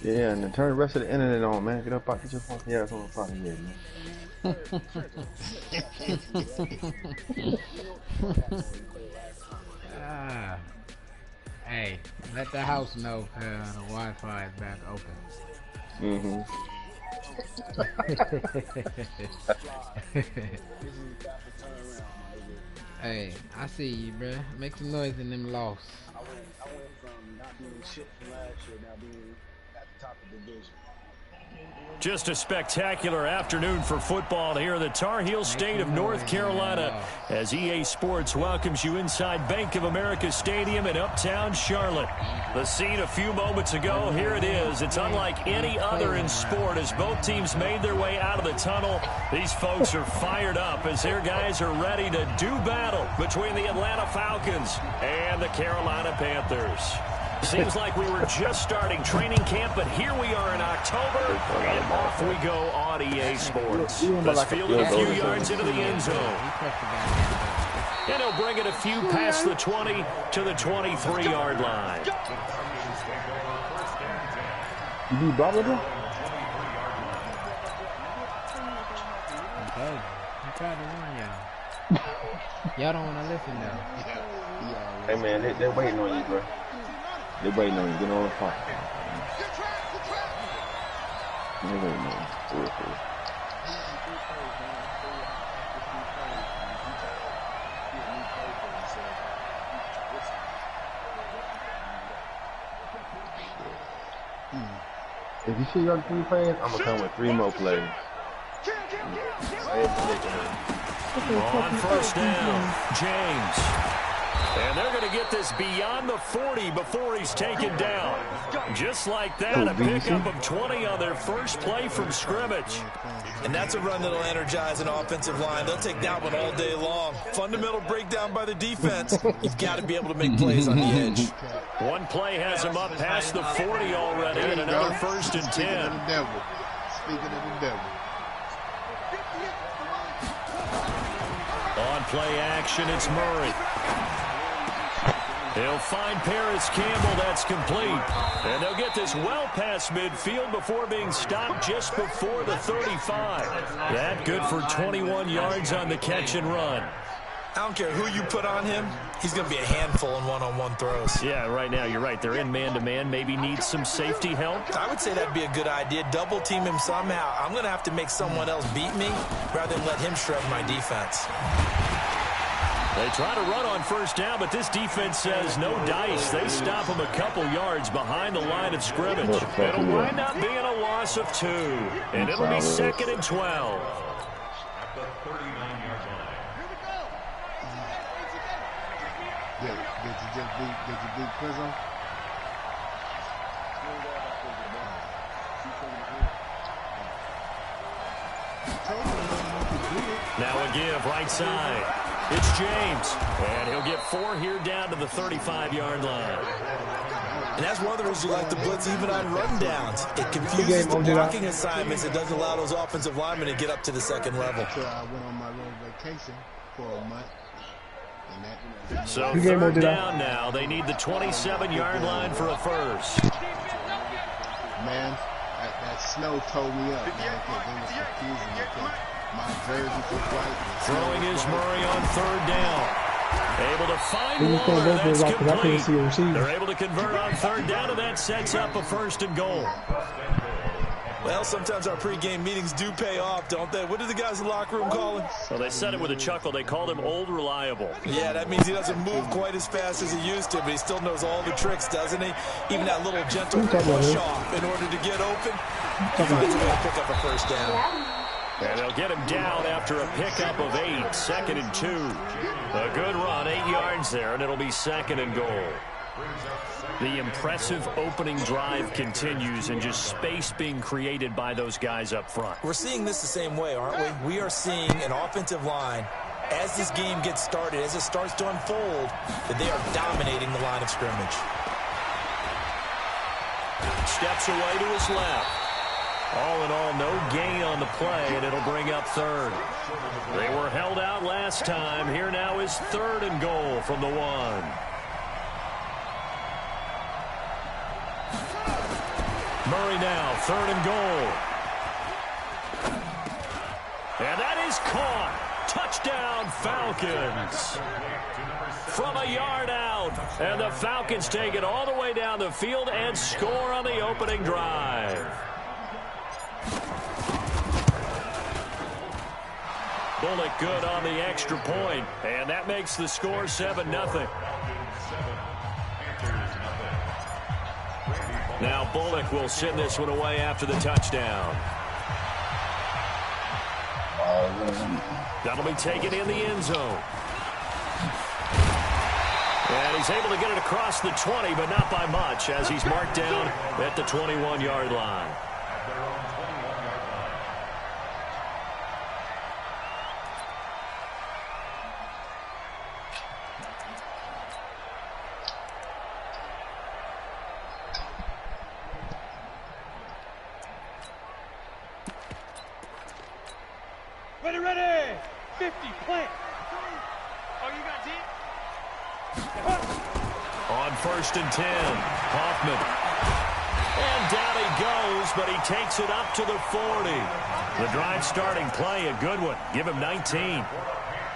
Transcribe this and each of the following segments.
Yeah, and then turn the rest of the internet on, man. Get up out, get your funky ass on the fucking here, man. Ah, hey, let the house know the Wi-Fi is back open. Hey, I see you, bruh. Make some noise in them lofts. I went from not being shit from last year, now being at the top of the division. Just a spectacular afternoon for football here in the Tar Heel state of North Carolina as EA Sports welcomes you inside Bank of America Stadium in uptown Charlotte. The scene a few moments ago, here it is. It's unlike any other in sport as both teams made their way out of the tunnel. These folks are fired up as their guys are ready to do battle between the Atlanta Falcons and the Carolina Panthers. Seems like we were just starting training camp, but here we are in October, and off we go on EA Sports. Let's field it a few yards into the end zone. And he'll bring it a few past the 20 to the 23-yard line. You beat Bobby? I'm trying to warn y'all. Y'all don't want to listen, though. Hey, man, they're waiting on you, bro. They're waiting on you. Get on the clock. They're waiting on you. If you see your 3 plays, I'm going to come with 3 more plays. On first down, James. And they're going to get this beyond the 40 before he's taken down. Just like that, a pickup of 20 on their first play from scrimmage. And that's a run that'll energize an offensive line. They'll take that one all day long. Fundamental breakdown by the defense. You've got to be able to make plays on the edge. One play has him up past the 40 already, and another first and 10. Speaking of the devil. On play action, it's Murray. He'll find Paris Campbell. That's complete. And they'll get this well past midfield before being stopped just before the 35. That good for 21 yards on the catch and run. I don't care who you put on him. He's going to be a handful in one-on-one throws. Yeah, right now, you're right. They're in man-to-man. Maybe needs some safety help. I would say that'd be a good idea. Double team him somehow. I'm going to have to make someone else beat me rather than let him shred my defense. They try to run on first down, but this defense says no dice. They stop him a couple yards behind the line of scrimmage. It'll wind up being a loss of 2, and it'll be 2nd and 12. Did you beat Quizzo? Now a give right side. It's James, and he'll get 4 here down to the 35-yard line. And that's one of the reasons you like the blitz even on run downs. It confuses the blocking assignments. It doesn't allow those offensive linemen to get up to the second level. So I went on my little vacation for a month. So 3rd down now. They need the 27-yard line for a first. Man, that snow towed me up, man. It was confusing. My jersey was white. Throwing is Murray on 3rd down. Able to find Waller. That's complete. They're able to convert on 3rd down, and that sets up a 1st and goal. Well, sometimes our pregame meetings do pay off, don't they? What do the guys in the locker room call him? Well, they said it with a chuckle. They called him Old Reliable. Yeah, that means he doesn't move quite as fast as he used to, but he still knows all the tricks, doesn't he? Even that little gentle push off in order to get open. He finds a way to pick up a first down. And they'll get him down after a pickup of 8, 2nd and 2. A good run, 8 yards there, and it'll be 2nd and goal. The impressive opening drive continues and just space being created by those guys up front. We're seeing this the same way, aren't we? We are seeing an offensive line, as this game gets started, as it starts to unfold, that they are dominating the line of scrimmage. Steps away to his left. All in all, no gain on the play, and it'll bring up 3rd. They were held out last time. Here now is 3rd and goal from the 1. Murray now, 3rd and goal. And that is caught. Touchdown, Falcons. From a yard out. And the Falcons take it all the way down the field and score on the opening drive. Bullock good on the extra point. And that makes the score 7-0. Now Bullock will send this one away after the touchdown. That'll be taken in the end zone. And he's able to get it across the 20, but not by much, as he's marked down at the 21-yard line. Ready, 50, plant. Oh, you got 10? On 1st and 10, Hoffman. And down he goes, but he takes it up to the 40. The drive starting play, a good one. Give him 19.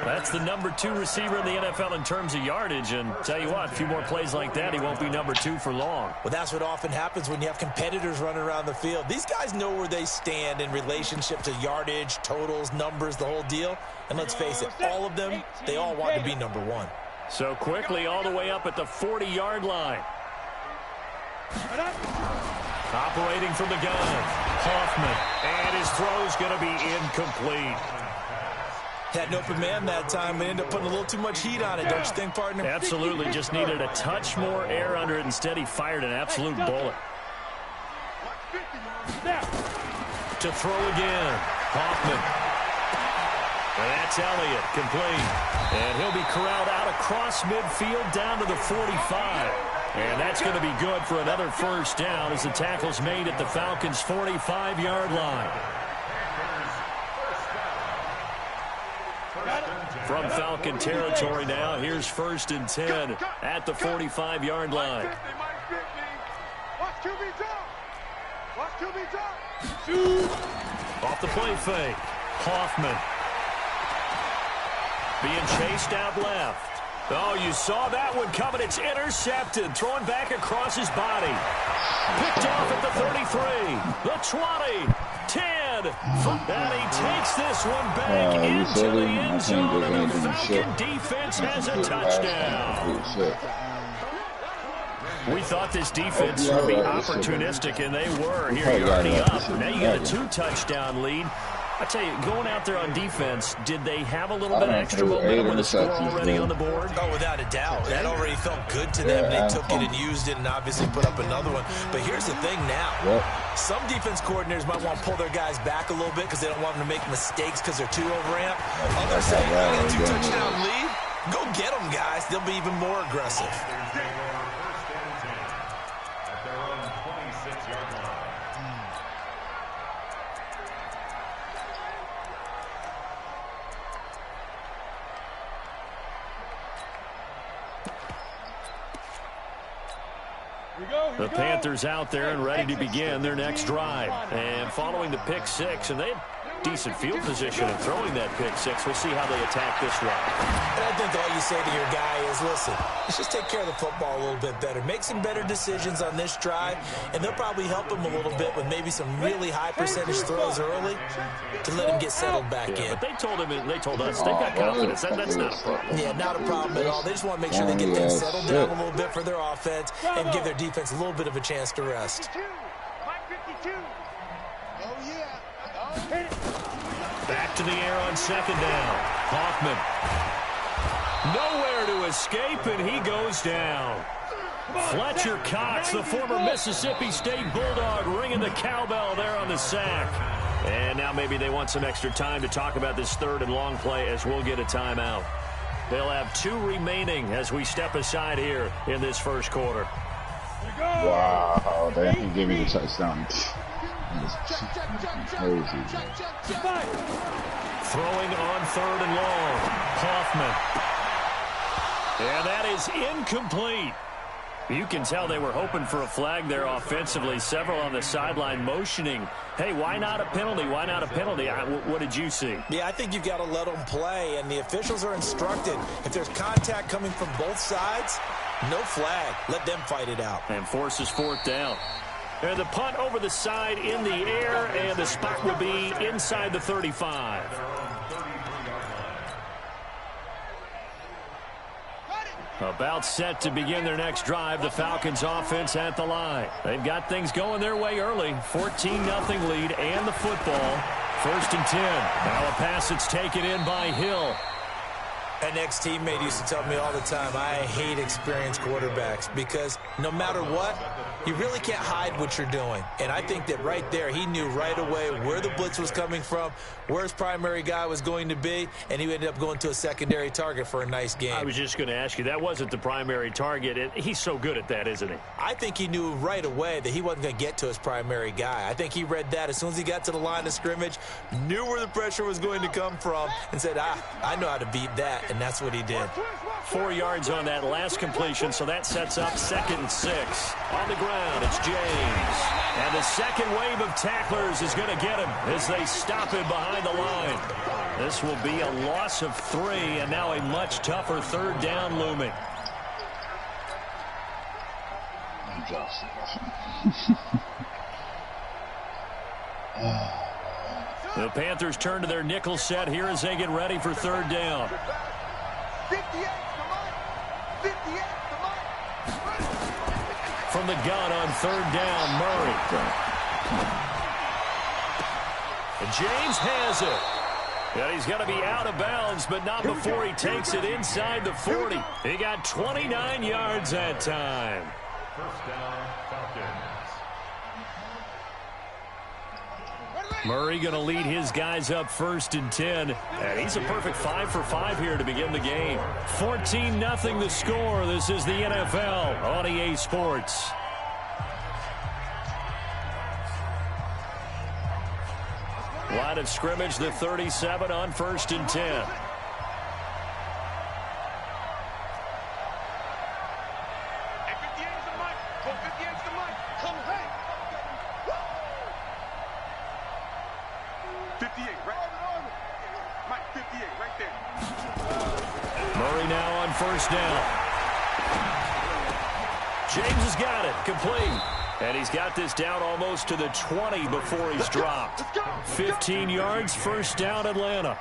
That's the number 2 receiver in the NFL in terms of yardage. And tell you what, a few more plays like that, he won't be number 2 for long. Well, that's what often happens when you have competitors running around the field. These guys know where they stand in relationship to yardage, totals, numbers, the whole deal. And let's face it, all of them, they all want to be number 1. So quickly all the way up at the 40-yard line. Operating from the gun, Hoffman. And his throw's going to be incomplete. Had an open man that time, but ended up putting a little too much heat on it, don't you think, partner? Absolutely. Just needed a touch more air under it. Instead, he fired an absolute bullet. To throw again, Hoffman. And that's Elliott, complete. And he'll be corralled out across midfield down to the 45. And that's going to be good for another first down as the tackle's made at the Falcons' 45-yard line. From Falcon territory now, here's 1st and 10 at the 45-yard line. Off the play fake, Hoffman. Being chased out left. Oh, you saw that one coming. It's intercepted. Thrown back across his body. Picked off at the 33, the 20, 10. And he takes this one back into the end zone. And the Falcon defense has a touchdown. We thought this defense would be opportunistic, and they were. Here, you're already up. Now you get a 2-touchdown lead. I tell you, going out there on defense, did they have a little bit of extra momentum with the score already on the board? Oh, without a doubt. That already felt good to them. They took it and used it and obviously put up another one. But here's the thing now. Some defense coordinators might want to pull their guys back a little bit because they don't want them to make mistakes because they're too overamped. Others say, I got a 2-touchdown lead. Go get them, guys. They'll be even more aggressive. The Panthers out there and ready to begin their next drive. And following the pick 6, and they have decent field position in throwing that pick 6. We'll see how they attack this one. And I think all you say to your guy is, listen, let's just take care of the football a little bit better. Make some better decisions on this drive, and they'll probably help him a little bit with maybe some really high percentage throws early to let him get settled back in. But they told us they've got confidence. That's not a problem. Yeah, not a problem at all. They just want to make sure they get things settled down a little bit for their offense and give their defense a little bit of a chance to rest. Back to the air on 2nd down. Hoffman. Nowhere to escape, and he goes down. Fletcher Cox, the former Mississippi State Bulldog, ringing the cowbell there on the sack. And now maybe they want some extra time to talk about this 3rd and long play as we'll get a timeout. They'll have 2 remaining as we step aside here in this first quarter. Wow, they can give me the touchdown. Crazy. Throwing on 3rd and long. Hoffman. And that is incomplete. You can tell they were hoping for a flag there offensively. Several on the sideline motioning, hey, why not a penalty? Why not a penalty? What did you see? Yeah, I think you got to let them play, and the officials are instructed. If there's contact coming from both sides, no flag. Let them fight it out. And forces 4th down. And the punt over the side in the air, and the spot will be inside the 35. About set to begin their next drive. The Falcons offense at the line. They've got things going their way early. 14-0 lead and the football. 1st and 10. Now a pass that's taken in by Hill. An ex-teammate used to tell me all the time, I hate experienced quarterbacks because no matter what, you really can't hide what you're doing. And I think that right there, he knew right away where the blitz was coming from, where his primary guy was going to be, and he ended up going to a secondary target for a nice game. I was just going to ask you, that wasn't the primary target. He's so good at that, isn't he? I think he knew right away that he wasn't going to get to his primary guy. I think he read that as soon as he got to the line of scrimmage, knew where the pressure was going to come from, and said, I know how to beat that. And that's what he did. 4 yards on that last completion, so that sets up 2nd and 6. On the ground, it's James. And the second wave of tacklers is going to get him as they stop him behind the line. This will be a loss of 3, and now a much tougher 3rd down looming. The Panthers turn to their nickel set here as they get ready for 3rd down. 58, come on. 58, come on. From the gun on 3rd down, Murray. And James has it. And he's going to be out of bounds, but not before he takes it inside the 40. He got 29 yards that time. 1st down, Falcons. Murray going to lead his guys up 1st and 10. And he's a perfect 5 for 5 here to begin the game. 14-0 the score. This is the NFL on EA Sports. Line of scrimmage, the 37 on 1st and 10. Murray now on 1st down. James has got it, complete. And he's got this down almost to the 20 before he's dropped. 15 yards, 1st down, Atlanta.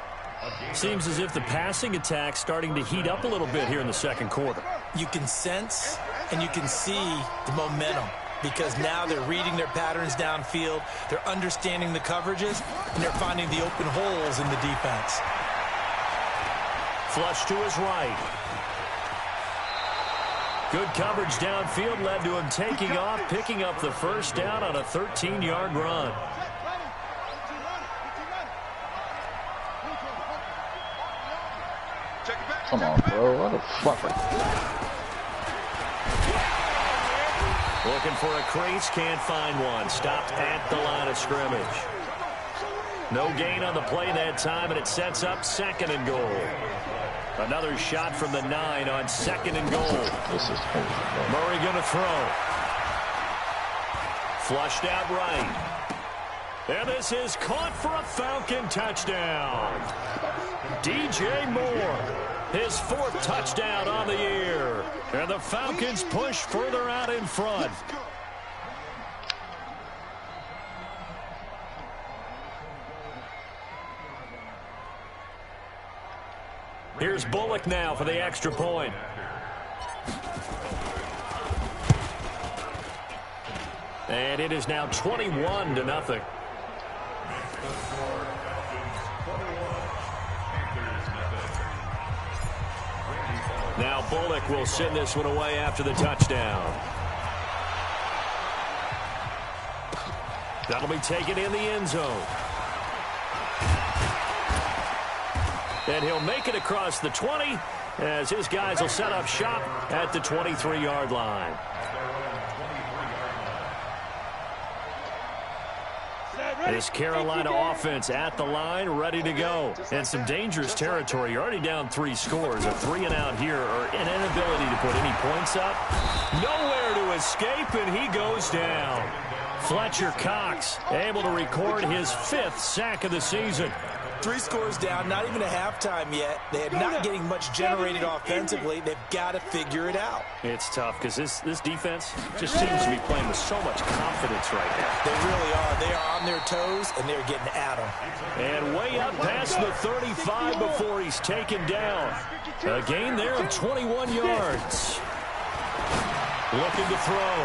Seems as if the passing attack's starting to heat up a little bit here in the 2nd quarter. You can sense and you can see the momentum because now they're reading their patterns downfield, they're understanding the coverages, and they're finding the open holes in the defense. Flush to his right. Good coverage downfield led to him taking off, picking up the 1st down on a 13-yard run. Come on, bro. What the fuck? Looking for a crease, can't find one. Stopped at the line of scrimmage. No gain on the play that time, and it sets up 2nd and goal. Another shot from the 9 on 2nd and goal. Murray going to throw. Flushed out right. And this is caught for a Falcon touchdown. DJ Moore, his 4th touchdown on the year. And the Falcons push further out in front. Here's Bullock now for the extra point. And it is now 21-0. Now Bullock will send this one away after the touchdown. That'll be taken in the end zone. And he'll make it across the 20 as his guys will set up shop at the 23-yard line. Set, This Carolina offense at the line, ready to go. And some dangerous territory. You're already down 3 scores. A 3-and-out here, or an inability to put any points up. Nowhere to escape, and he goes down. Fletcher Cox able to record his 5th sack of the season. 3 scores down, not even a halftime yet. They are not getting much generated offensively. They've got to figure it out. It's tough because this defense just seems to be playing with so much confidence right now. They really are. They are on their toes, and they're getting at them. And way up past the 35 before he's taken down. A gain there of 21 yards. Looking to throw.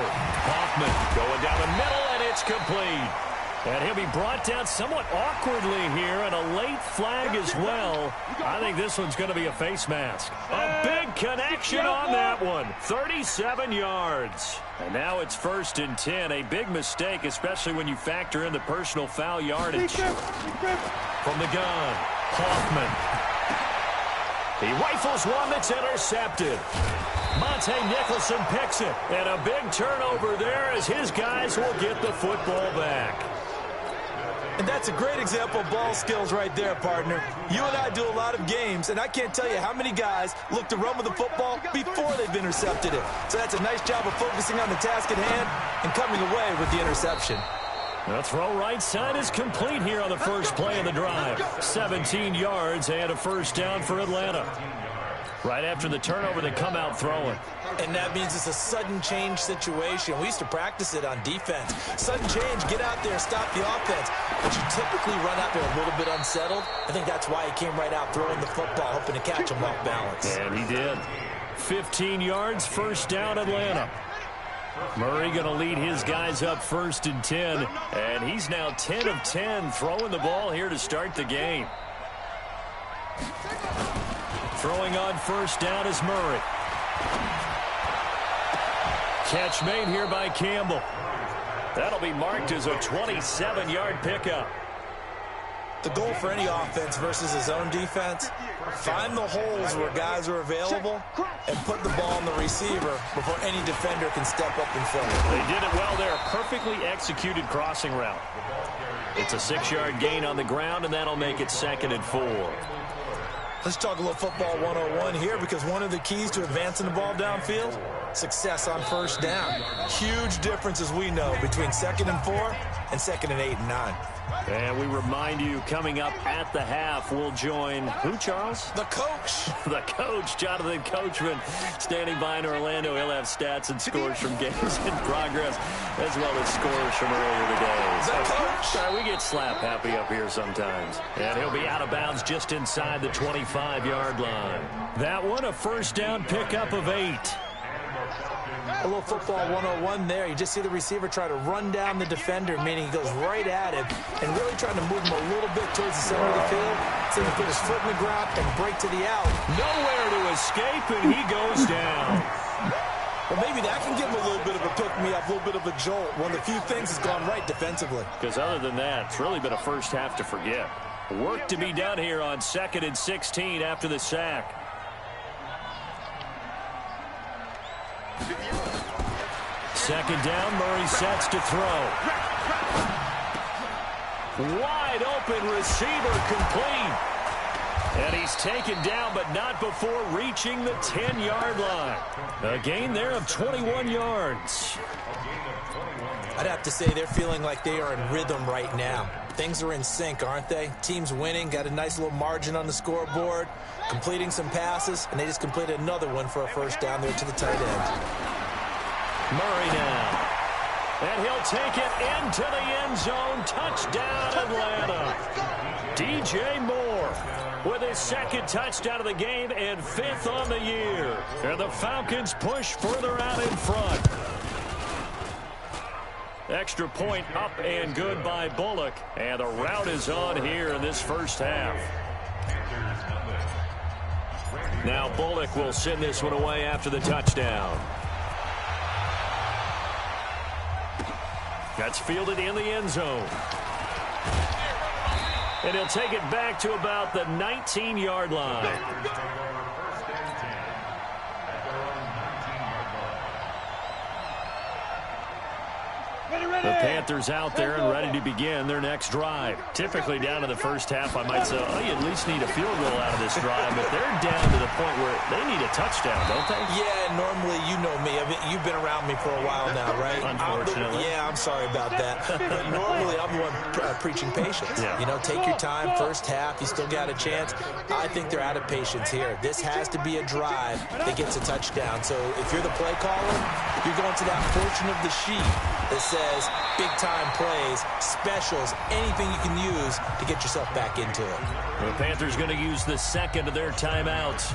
Hoffman going down the middle, and it's complete. And he'll be brought down somewhat awkwardly here, and a late flag as well. I think this one's going to be a face mask. A big connection on that one. 37 yards. And now it's 1st and 10. A big mistake, especially when you factor in the personal foul yardage. From the gun, Hoffman. He rifles one that's intercepted. Monte Nicholson picks it. And a big turnover there as his guys will get the football back. And that's a great example of ball skills right there, partner. You and I do a lot of games, and I can't tell you how many guys look to run with the football before they've intercepted it. So that's a nice job of focusing on the task at hand and coming away with the interception. The throw right side is complete here on the first play of the drive. 17 yards and a 1st down for Atlanta. Right after the turnover, they come out throwing. And that means it's a sudden change situation. We used to practice it on defense. Sudden change, get out there, stop the offense. But you typically run out there a little bit unsettled. I think that's why he came right out throwing the football, hoping to catch him off balance. And he did. 15 yards, 1st down Atlanta. Murray going to lead his guys up 1st and 10. And he's now 10 of 10 throwing the ball here to start the game. Throwing on 1st down is Murray. Catch made here by Campbell. That'll be marked as a 27-yard pickup. The goal for any offense versus his own defense, find the holes where guys are available and put the ball on the receiver before any defender can step up and fill it. They did it well there. Perfectly executed crossing route. It's a 6-yard gain on the ground, and that'll make it 2nd and 4. Let's talk a little football 101 here, because one of the keys to advancing the ball downfield, success on 1st down. Huge difference, as we know, between 2nd and 4 and 2nd and 8 and 9. And we remind you, coming up at the half, we'll join who, Charles? The coach. The coach, Jonathan Coachman, standing by in Orlando. He'll have stats and scores from games in progress, as well as scores from earlier today. The coach. Sorry, we get slap happy up here sometimes. And he'll be out of bounds just inside the 25-yard line. That one, a 1st down pickup of 8. A little football 101 there. You just see the receiver try to run down the defender, meaning he goes right at him and really trying to move him a little bit towards the center of the field. So he can put his foot in the ground and break to the out. Nowhere to escape, and he goes down. Well, maybe that can give him a little bit of a pick-me-up, a little bit of a jolt. One of the few things has gone right defensively. Because other than that, it's really been a first half to forget. Work to be done here on 2nd and 16 after the sack. Second down, Murray sets to throw. Wide open receiver complete. And he's taken down, but not before reaching the 10-yard line. A gain there of 21 yards. I'd have to say they're feeling like they are in rhythm right now. Things are in sync, aren't they? Team's winning, got a nice little margin on the scoreboard, completing some passes, and they just completed another one for a 1st down there to the tight end. Murray now. And he'll take it into the end zone. Touchdown, Atlanta. DJ Moore with his 2nd touchdown of the game and 5th on the year. And the Falcons push further out in front. Extra point up and good by Bullock. And the route is on here in this first half. Now Bullock will send this one away after the touchdown. That's fielded in the end zone. And he'll take it back to about the 19-yard line. The Panthers out there and ready to begin their next drive. Typically down to the first half, I might say, oh, you at least need a field goal out of this drive, but they're down to the point where they need a touchdown, don't they? Yeah, normally, you know me. I mean, you've been around me for a while now, right? Unfortunately. I'm sorry about that. But normally, I'm the one preaching patience. Yeah. You know, take your time. First half, you still got a chance. I think they're out of patience here. This has to be a drive that gets a touchdown. So if you're the play caller, you're going to that portion of the sheet that says big-time plays, specials, anything you can use to get yourself back into it. The Panthers going to use the second of their timeouts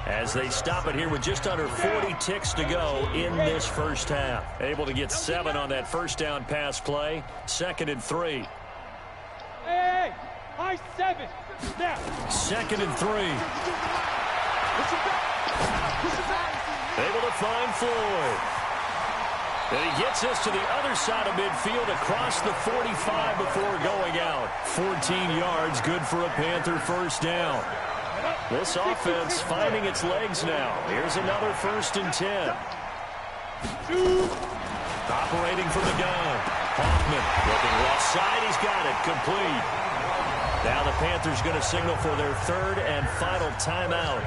as they stop it here with just under 40 ticks to go in this first half. Able to get 7 on that first down pass play. 2nd and 3. Hey, high 7. Now. 2nd and 3. Able to find Floyd. And he gets us to the other side of midfield across the 45 before going out. 14 yards, good for a Panther first down. This offense finding its legs now. Here's another 1st and 10. Operating from the gun. Hoffman looking left side. He's got it. Complete. Now the Panthers going to signal for their 3rd and final timeout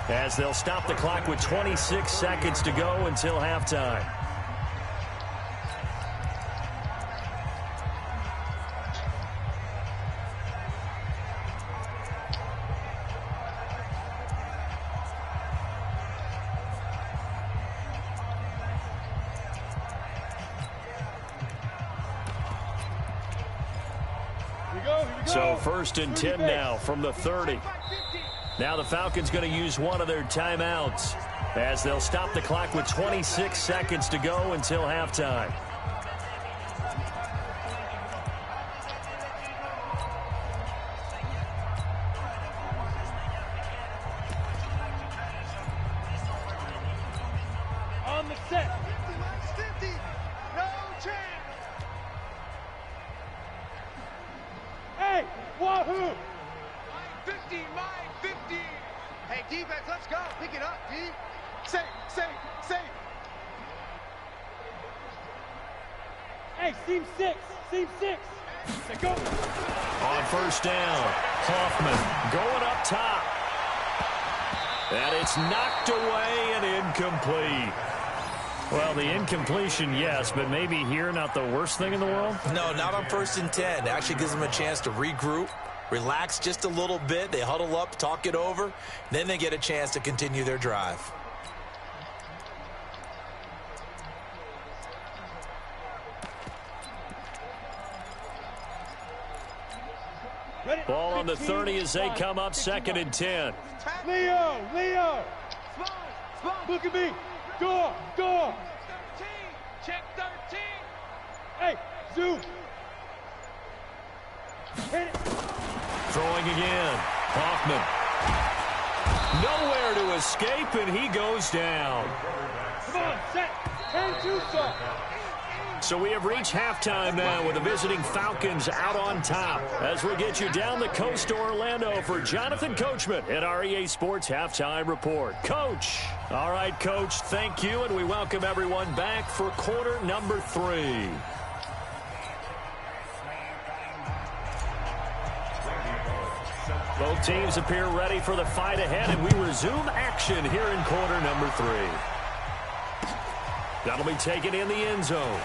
as they'll stop the clock with 26 seconds to go until halftime. So 1st and 10 now from the 30. Now the Falcons going to use one of their timeouts as they'll stop the clock with 26 seconds to go until halftime. On the set. 50. No chance. Hey, wahoo! 50, my 50. Hey, defense, let's go. Pick it up, D. Safe. Hey, seam 6. Go. On first down, Hoffman going up top. And it's knocked away and incomplete. Well, the incompletion, yes, but maybe here not the worst thing in the world? No, not on 1st and 10. It actually gives them a chance to regroup, relax just a little bit. They huddle up, talk it over. Then they get a chance to continue their drive. Ball on the 30 as they come up 2nd and 10. Leo. Look at me. Go. 13. Check 13. Hey, zoom. Hit it. Throwing again. Hoffman. Nowhere to escape, and he goes down. Come on, set. 10-2, sir. So we have reached halftime now with the visiting Falcons out on top. As we get you down the coast to Orlando for Jonathan Coachman at our EA Sports Halftime Report. Coach. All right, Coach, thank you, and we welcome everyone back for quarter number 3. Both teams appear ready for the fight ahead, and we resume action here in quarter number 3. That'll be taken in the end zone.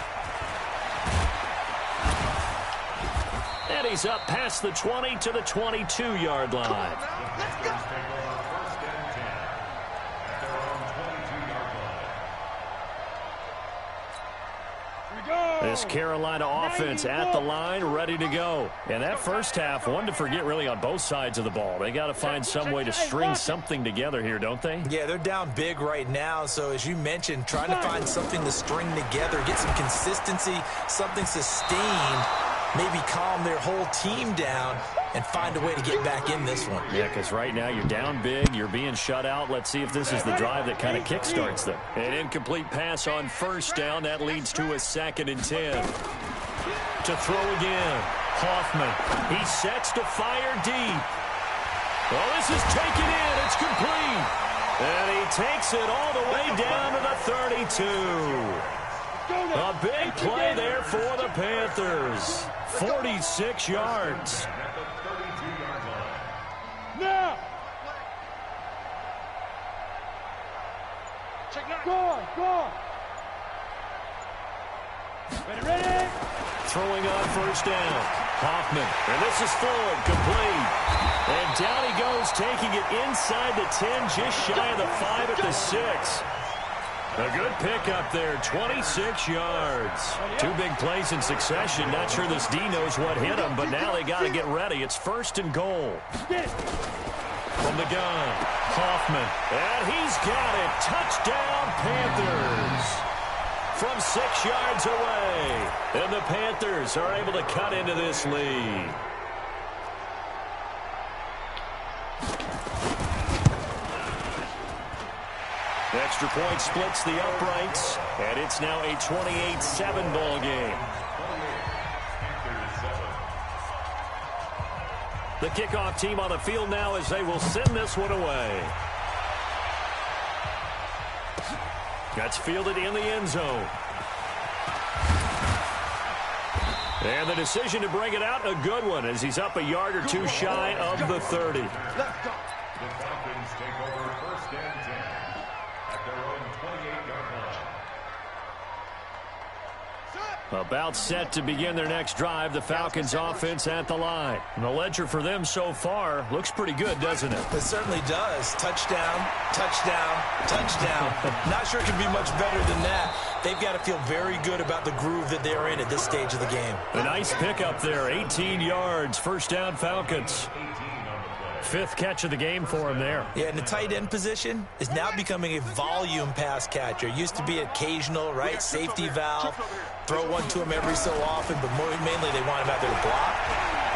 And he's up past the 20 to the 22-yard line. This Carolina offense at the line, ready to go. And that first half, one to forget really on both sides of the ball. They got to find some way to string something together here, don't they? Yeah, they're down big right now. So as you mentioned, trying to find something to string together, get some consistency, something sustained, maybe calm their whole team down and find a way to get back in this one. Yeah, because right now you're down big, you're being shut out. Let's see if this is the drive that kind of kickstarts them. An incomplete pass on first down. That leads to a 2nd and 10. To throw again. Hoffman. He sets to fire deep. Well, this is taken in. It's complete. And he takes it all the way down to the 32. A big play there for the Panthers. 46 yards. Now. Go. Ready. Throwing on first down. Hoffman. And this is Ford, complete. And down he goes, taking it inside the 10, just shy of the 5 at the 6. A good pickup there, 26 yards. Two big plays in succession. Not sure this D knows what hit him, but now they got to get ready. It's 1st and goal. From the gun, Hoffman. And he's got it. Touchdown, Panthers. From 6 yards away. And the Panthers are able to cut into this lead. Extra point splits the uprights, and it's now a 28-7 ball game. The kickoff team on the field now as they will send this one away. That's fielded in the end zone. And the decision to bring it out, a good one, as he's up a yard or two shy of the 30. The Falcons take over 1st and 10 at their own 28-yard line. About set to begin their next drive, the Falcons offense at the line. And the ledger for them so far looks pretty good, doesn't it? It certainly does. Touchdown, touchdown, touchdown. Not sure it can be much better than that. They've got to feel very good about the groove that they're in at this stage of the game. A nice pickup there, 18 yards, 1st down Falcons. 5th catch of the game for him there. Yeah, and the tight end position is now becoming a volume pass catcher. Used to be occasional, right? Safety valve. Throw one to him every so often, but mainly they want him out there to block.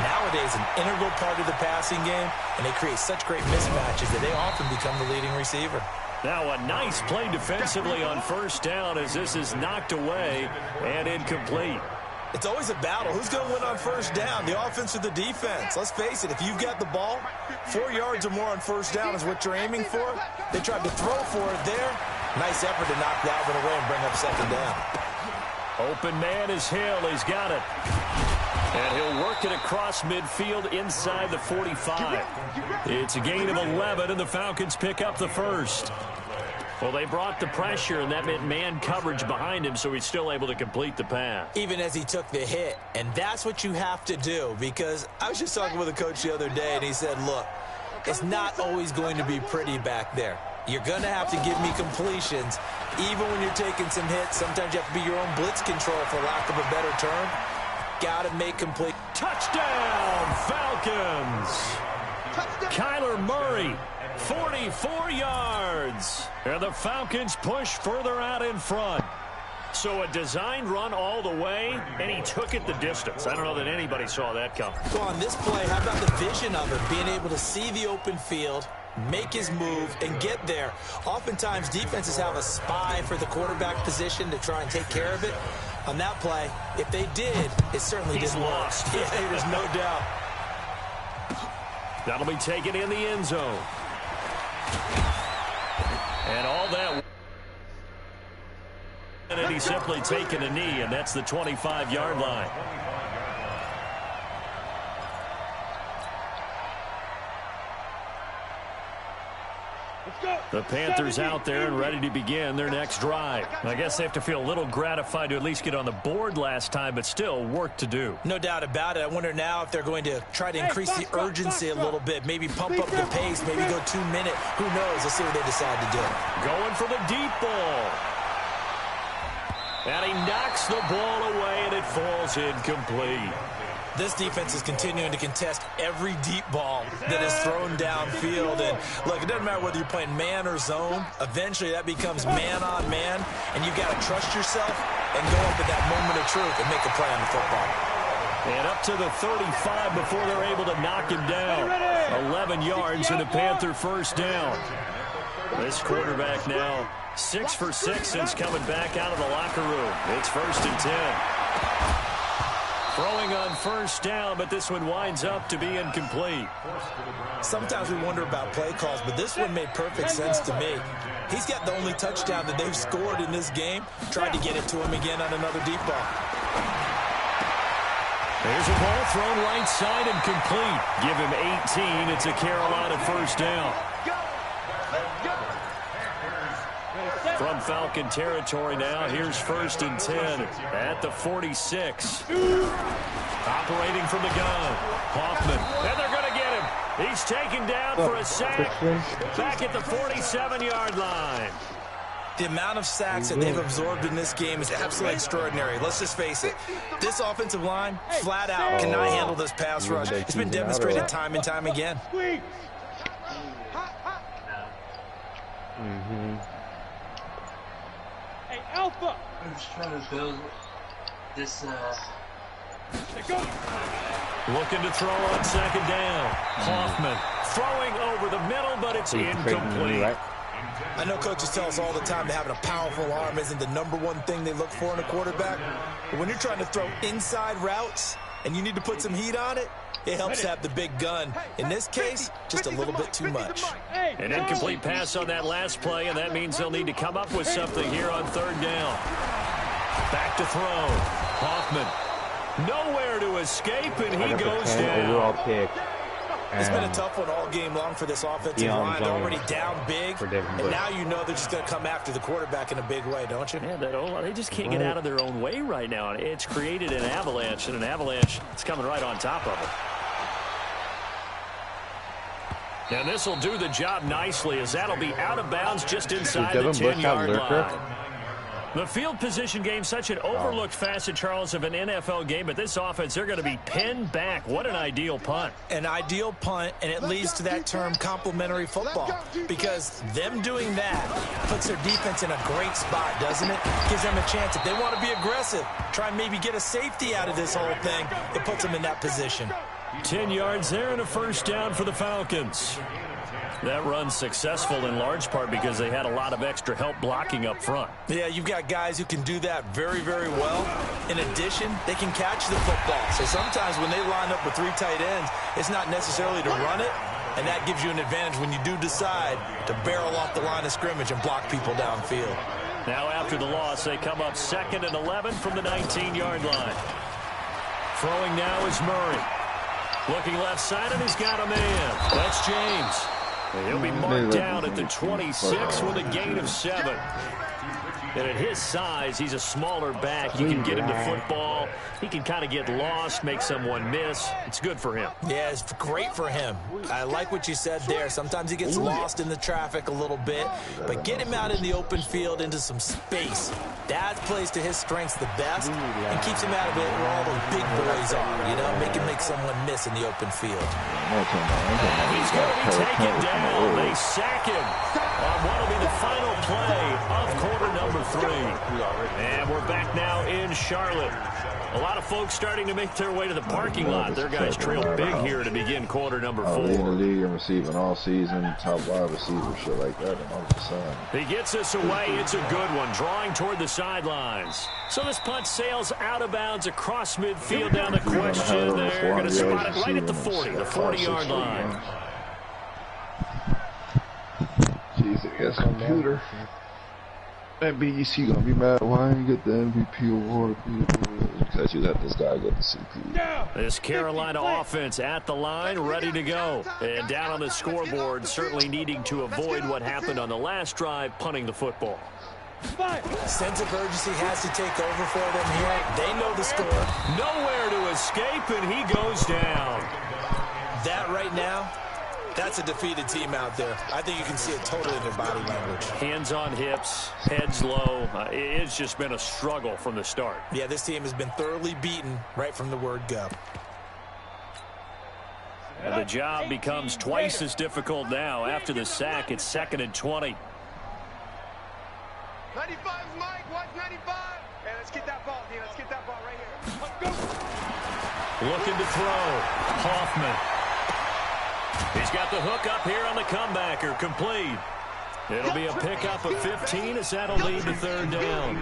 Nowadays, an integral part of the passing game, and they create such great mismatches that they often become the leading receiver. Now a nice play defensively on 1st down as this is knocked away and incomplete. It's always a battle. Who's going to win on 1st down, the offense or the defense? Let's face it, if you've got the ball, 4 yards or more on 1st down is what you're aiming for. They tried to throw for it there. Nice effort to knock Dalvin away and bring up 2nd down. Open man is Hill. He's got it. And he'll work it across midfield inside the 45. It's a gain of 11, and the Falcons pick up the 1st. Well, they brought the pressure, and that meant man coverage behind him, so he's still able to complete the pass. Even as he took the hit, and that's what you have to do, because I was just talking with a coach the other day, and he said, look, it's not always going to be pretty back there. You're going to have to give me completions. Even when you're taking some hits, sometimes you have to be your own blitz control, for lack of a better term. Got to make complete. Touchdown, Falcons! Touchdown. Kyler Murray, 44 yards. And the Falcons push further out in front. So a designed run all the way, and he took it the distance. I don't know that anybody saw that coming. Well, on this play, how about the vision of it? Being able to see the open field, make his move, and get there. Oftentimes, defenses have a spy for the quarterback position to try and take care of it. On that play, if they did, it certainly didn't work. Yeah, there's no doubt. That'll be taken in the end zone. And all that. And he's simply taken a knee, and that's the 25-yard line. The Panthers out there and ready to begin their next drive. I guess they have to feel a little gratified to at least get on the board last time, but still work to do. No doubt about it. I wonder now if they're going to try to increase the urgency a little bit, maybe pump up the pace, maybe go 2 minute. Who knows? Let's see what they decide to do. Going for the deep ball. And he knocks the ball away, and it falls incomplete. This defense is continuing to contest every deep ball that is thrown downfield. And, look, it doesn't matter whether you're playing man or zone. Eventually, that becomes man on man, and you've got to trust yourself and go up at that moment of truth and make a play on the football. And up to the 35 before they're able to knock him down. 11 yards and a Panther 1st down. This quarterback now 6 for 6 since coming back out of the locker room. It's 1st and 10. Throwing on first down, but this one winds up to be incomplete. Sometimes we wonder about play calls, but this one made perfect sense to me. He's got the only touchdown that they've scored in this game. Tried to get it to him again on another deep ball. There's a ball thrown right side and complete. Give him 18. It's a Carolina first down. From Falcon territory now, here's 1st and 10 at the 46. Operating from the gun, Hoffman, and they're going to get him. He's taken down for a sack back at the 47-yard line. The amount of sacks that they've absorbed in this game is absolutely extraordinary. Let's just face it. This offensive line, flat out, cannot handle this pass rush. It's been demonstrated time and time again. Hey, Alpha! I'm just trying to build this, Looking to throw on 2nd down. Hoffman throwing over the middle, but it's incomplete. I know coaches tell us all the time that having a powerful arm isn't the #1 thing they look for in a quarterback. But when you're trying to throw inside routes and you need to put some heat on it, it helps to have the big gun. In this case, just a little bit too much. An incomplete pass on that last play, and that means they'll need to come up with something here on 3rd down. Back to throw. Hoffman. Nowhere to escape, and he goes down. It's been a tough one all game long for this offensive line. They're already down big, and now you know they're just going to come after the quarterback in a big way, don't you? Yeah, they just can't get out of their own way right now. It's created an avalanche, and an avalanche is coming right on top of it. And this will do the job nicely, as that'll be out of bounds just inside the 10-yard line. The field position game, such an overlooked facet, Charles, of an NFL game, but this offense, they're going to be pinned back. What an ideal punt. An ideal punt, and it leads to that term complementary football, because them doing that puts their defense in a great spot, doesn't it? Gives them a chance. If they want to be aggressive, try and maybe get a safety out of this whole thing, it puts them in that position. 10 yards there and a first down for the Falcons. That run's successful in large part because they had a lot of extra help blocking up front. Yeah, you've got guys who can do that very, very well. In addition, they can catch the football. So sometimes when they line up with 3 tight ends, it's not necessarily to run it, and that gives you an advantage when you do decide to barrel off the line of scrimmage and block people downfield. Now after the loss, they come up 2nd and 11 from the 19-yard line. Throwing now is Murray. Looking left side, and he's got a man. That's James. He'll be marked down at the 26 with a gain of 7. And at his size, he's a smaller back. You can get him to football. He can kind of get lost, make someone miss. It's good for him. Yeah, it's great for him. I like what you said there. Sometimes he gets lost in the traffic a little bit, but get him out in the open field into some space. That plays to his strengths the best and keeps him out of it where all those big boys are, you know, make someone miss in the open field. He's going to be taken down. They sack him on what will be the final play of quarter number 3. And we're back now in Charlotte. A lot of folks starting to make their way to the parking lot. Their guys trail big here to begin quarter number 4. Leading the league in receiving all season, top wide receiver, shit like that, and all of a sudden. He gets this away. It's a good one, drawing toward the sidelines. So this punt sails out of bounds across midfield down the question. They're going to spot it right at the 40, the 40-yard line. Jesus, yes, computer. That BEC gonna be mad. Why didn't you get the MVP award? Because you let this guy get the CP. This Carolina offense at the line, ready to go. And down on the scoreboard, certainly needing to avoid what happened on the last drive, punting the football. Sense of urgency has to take over for them here. They know the score. Nowhere to escape, and he goes down. That right now, that's a defeated team out there. I think you can see it totally in their body language. Hands on hips, heads low. It's just been a struggle from the start. Yeah, this team has been thoroughly beaten right from the word go. And the job becomes twice as difficult now. After the sack, it's 2nd and 20. 95, Mike. Watch 95. Hey, let's get that ball, Dean. Let's get that ball right here. Let's go. Looking to throw. Hoffman. He's got the hook up here on the comebacker, complete. It'll be a pickup of 15 as that'll lead to 3rd down.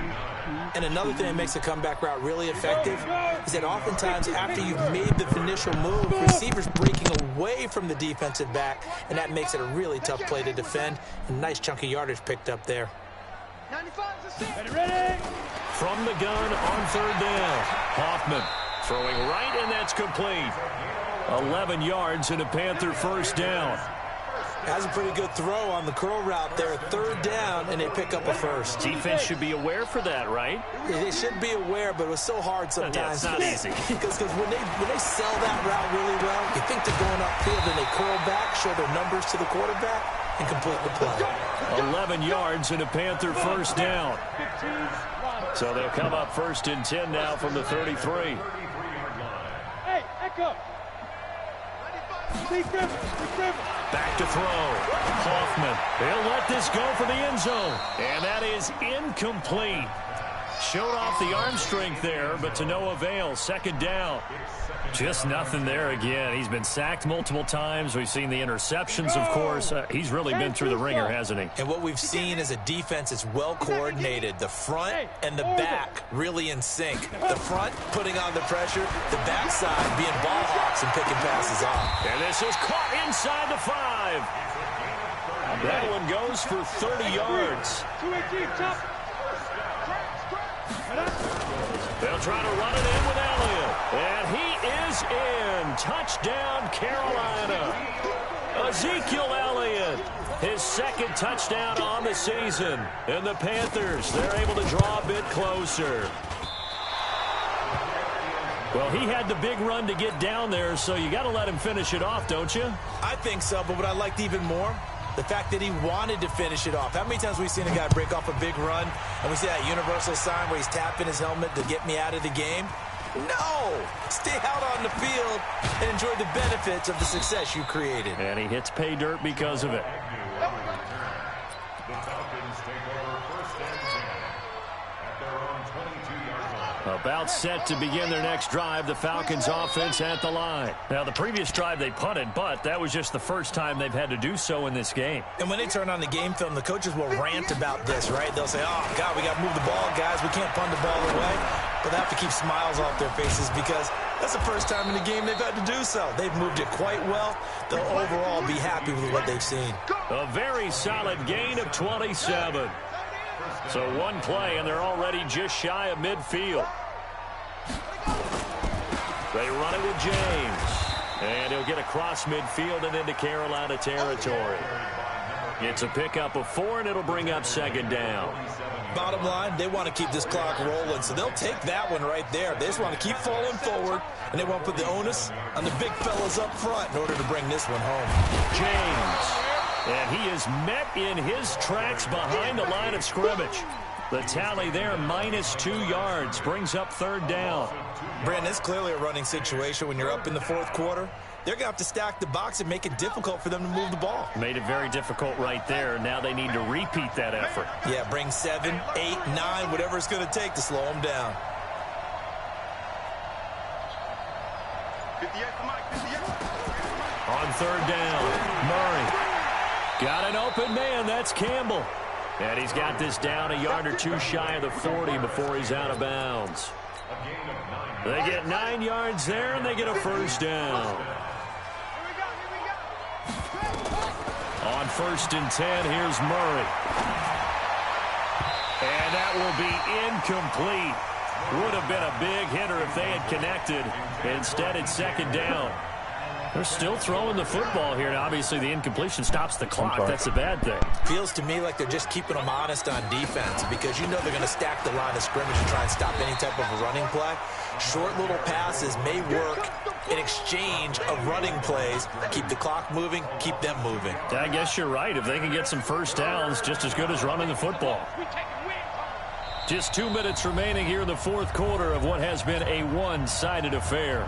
And another thing that makes a comeback route really effective is that oftentimes after you've made the initial move, receivers breaking away from the defensive back, and that makes it a really tough play to defend. A nice chunk of yardage picked up there. Ready? From the gun on 3rd down. Hoffman throwing right, and that's complete. 11 yards and a Panther first down. That's a pretty good throw on the curl route there. 3rd down, and they pick up a first. Defense should be aware for that, right? Yeah, they should be aware, but it was so hard sometimes. Yeah, it's not easy. Because when they sell that route really well, you think they're going upfield, and they curl back, show their numbers to the quarterback, and complete the play. 11 yards and a Panther first down. So they'll come up 1st and 10 now from the 33. Hey, Echo. Back to throw. Hoffman. He'll let this go for the end zone. And that is incomplete. Showed off the arm strength there, but to no avail. 2nd down. Just nothing there again. He's been sacked multiple times. We've seen the interceptions, of course. He's really been through the ringer, hasn't he? And what we've seen is a defense that's well coordinated. The front and the back really in sync. The front putting on the pressure. The backside being ball hawks and picking passes off. And this is caught inside the 5. That one goes for 30 yards. They'll try to run it in with Elliott. And he is in. Touchdown, Carolina. Ezekiel Elliott, his 2nd touchdown on the season. And the Panthers, they're able to draw a bit closer. Well, he had the big run to get down there, so you got to let him finish it off, don't you? I think so, but what I liked even more, the fact that he wanted to finish it off. How many times have we seen a guy break off a big run, and we see that universal sign where he's tapping his helmet to get me out of the game? No! Stay out on the field and enjoy the benefits of the success you created. And he hits pay dirt because of it. The Falcons take over 1st and 10 at their own 22-yard line. About set to begin their next drive, the Falcons offense at the line. Now, the previous drive they punted, but that was just the first time they've had to do so in this game. And when they turn on the game film, the coaches will rant about this, right? They'll say, oh, God, we got to move the ball, guys. We can't punt the ball away. But they have to keep smiles off their faces because that's the first time in the game they've had to do so. They've moved it quite well. They'll overall be happy with what they've seen. A very solid gain of 27. So one play, and they're already just shy of midfield. They run it with James. And he'll get across midfield and into Carolina territory. It's a pickup of 4, and it'll bring up 2nd down. Bottom line, they want to keep this clock rolling, so they'll take that one right there. They just want to keep falling forward, and they want to put the onus on the big fellas up front in order to bring this one home. James. And he is met in his tracks behind the line of scrimmage. The tally there, -2 yards, brings up 3rd down. Brandon, it's clearly a running situation when you're up in the 4th quarter. They're going to have to stack the box and make it difficult for them to move the ball. Made it very difficult right there. Now they need to repeat that effort. Yeah, bring 7, 8, 9, whatever it's going to take to slow them down. 58 for Mike, 58. On 3rd down, Murray. Got an open man. That's Campbell. And he's got this down a yard or 2 shy of the 40 before he's out of bounds. They get 9 yards there, and they get a first down. On 1st and 10, here's Murray. And that will be incomplete. Would have been a big hitter if they had connected. Instead, it's 2nd down. They're still throwing the football here. Now, obviously, the incompletion stops the clock. That's a bad thing. Feels to me like they're just keeping them honest on defense because you know they're going to stack the line of scrimmage and try and stop any type of a running play. Short little passes may work in exchange of running plays. Keep the clock moving, keep them moving. I guess you're right. If they can get some first downs, just as good as running the football. Just 2 minutes remaining here in the 4th quarter of what has been a one-sided affair.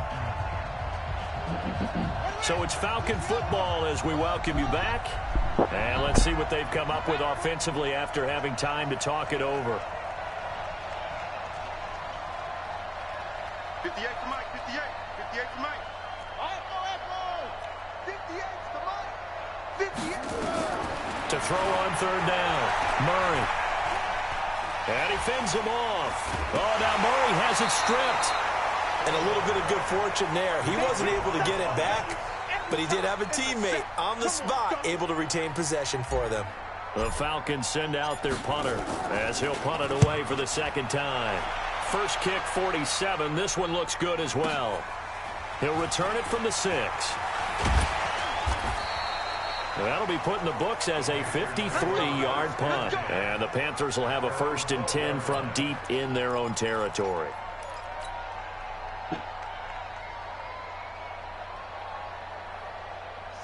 So it's Falcon football as we welcome you back. And let's see what they've come up with offensively after having time to talk it over. 58 for Mike, 58. 58 for Mike. 58 for Mike. 58. To throw on 3rd down, Murray. And he fends him off. Oh, now Murray has it stripped. And a little bit of good fortune there. He wasn't able to get it back, but he did have a teammate on the spot able to retain possession for them. The Falcons send out their punter as he'll punt it away for the second time. First kick, 47. This one looks good as well. He'll return it from the 6. That'll be put in the books as a 53-yard punt. And the Panthers will have a 1st and 10 from deep in their own territory.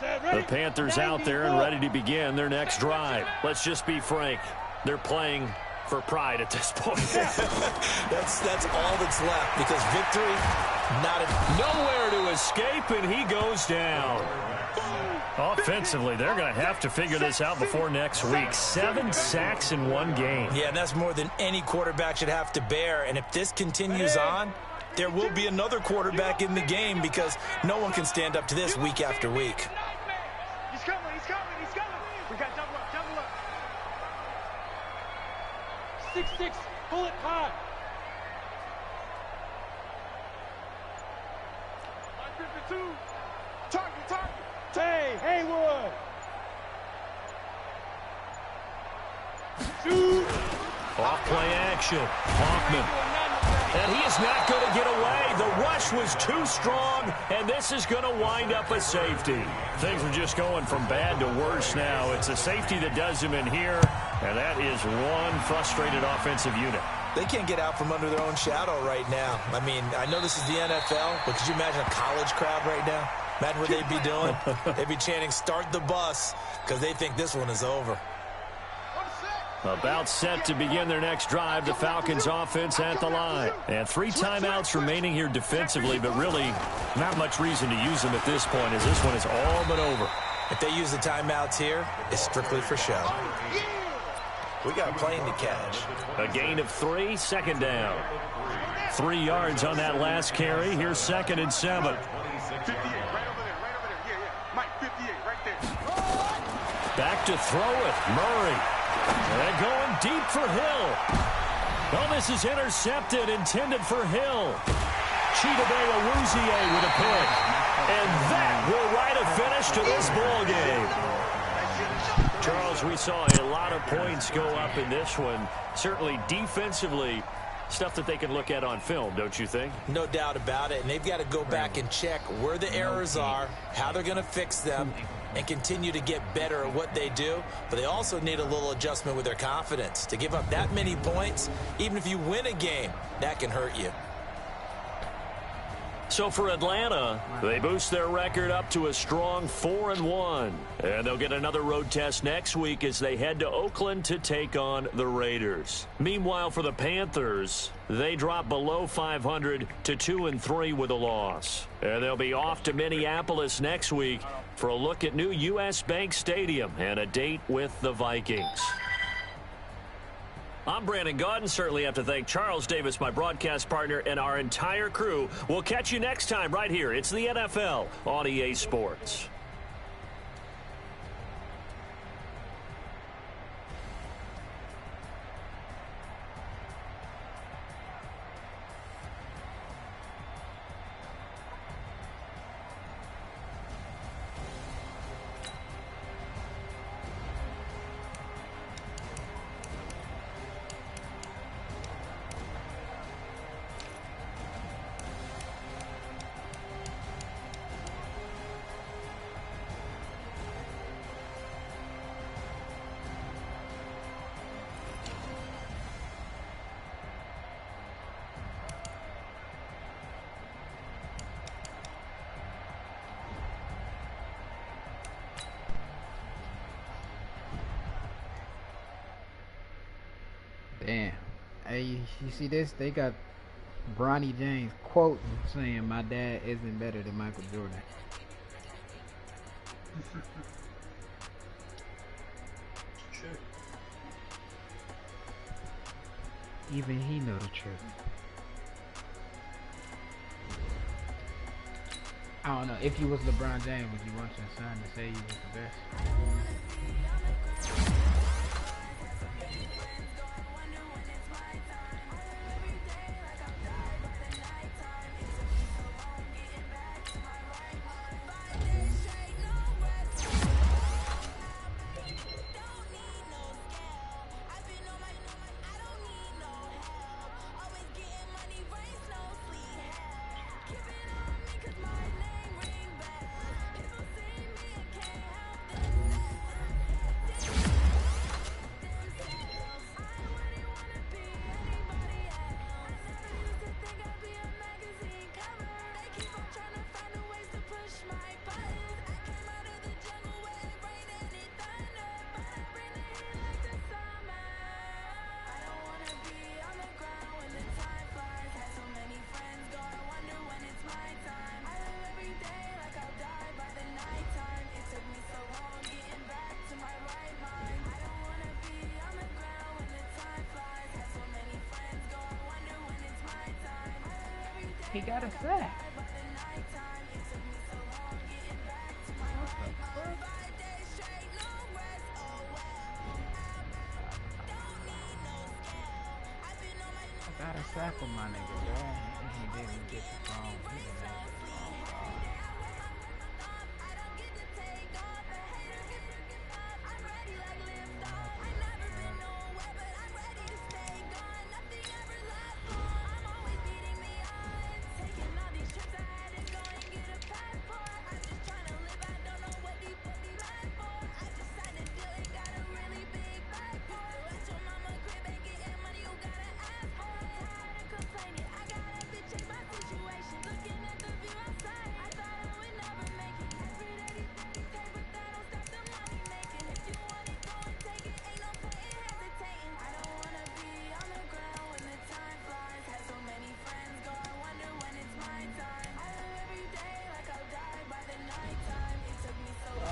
The Panthers out there and ready to begin their next drive. Let's just be frank. They're playing for pride at this point. that's all that's left because victory, nowhere to escape, and he goes down. Offensively, they're going to have to figure this out before next week. 7 sacks in one game. Yeah, and that's more than any quarterback should have to bear. And if this continues on, there will be another quarterback in the game because no one can stand up to this week after week. He's coming. We got double up. 6-6, pull it high. 52. Target. Hey, Haywood. Shoot. Off play action. Hoffman. And he is not going to get away. The rush was too strong, and this is going to wind up a safety. Things are just going from bad to worse now. It's a safety that does him in here, and that is one frustrated offensive unit. They can't get out from under their own shadow right now. I mean, I know this is the NFL, but could you imagine a college crowd right now? Imagine what they'd be doing. They'd be chanting, "Start the bus," because they think this one is over. About set to begin their next drive, the Falcons offense at the line. And 3 timeouts remaining here defensively, but really not much reason to use them at this point as this one is all but over. If they use the timeouts here, it's strictly for show. We got a plane to catch. A gain of 3, second down. 3 yards on that last carry. Here's 2nd and 7. 58, right over there. Mike, 58, right there. Back to throw it. Murray. And going deep for Hill. Oh, this is intercepted, intended for Hill. Chidobe Awuzie with a pick. And that will write a finish to this ball game. Charles, we saw a lot of points go up in this one. Certainly defensively, stuff that they can look at on film, don't you think? No doubt about it. And they've got to go back and check where the errors are, how they're going to fix them, and continue to get better at what they do. But they also need a little adjustment with their confidence. To give up that many points, even if you win a game, that can hurt you. So for Atlanta, they boost their record up to a strong 4-1. And they'll get another road test next week as they head to Oakland to take on the Raiders. Meanwhile, for the Panthers, they drop below 500 to 2-3 with a loss. And they'll be off to Minneapolis next week for a look at new U.S. Bank Stadium and a date with the Vikings. I'm Brandon Gaudin. Certainly have to thank Charles Davis, my broadcast partner, and our entire crew. We'll catch you next time right here. It's the NFL on EA Sports. Damn. Hey, you see this? They got Bronny James quoting saying, "My dad isn't better than Michael Jordan." Even he know the truth. I don't know. If you was LeBron James, would you want your son to say you was the best? He got a sack. I got a sack with my nigga, bro. And he didn't get the phone. He didn't have the phone, bro.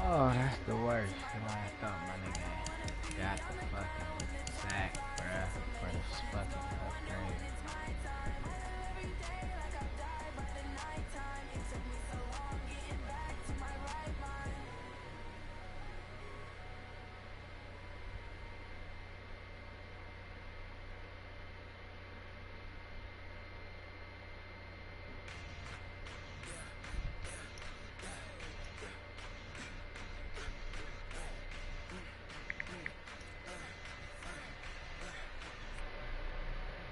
Oh, that's the worst. I thought my nigga got the fucking sack, bruh, for the fucking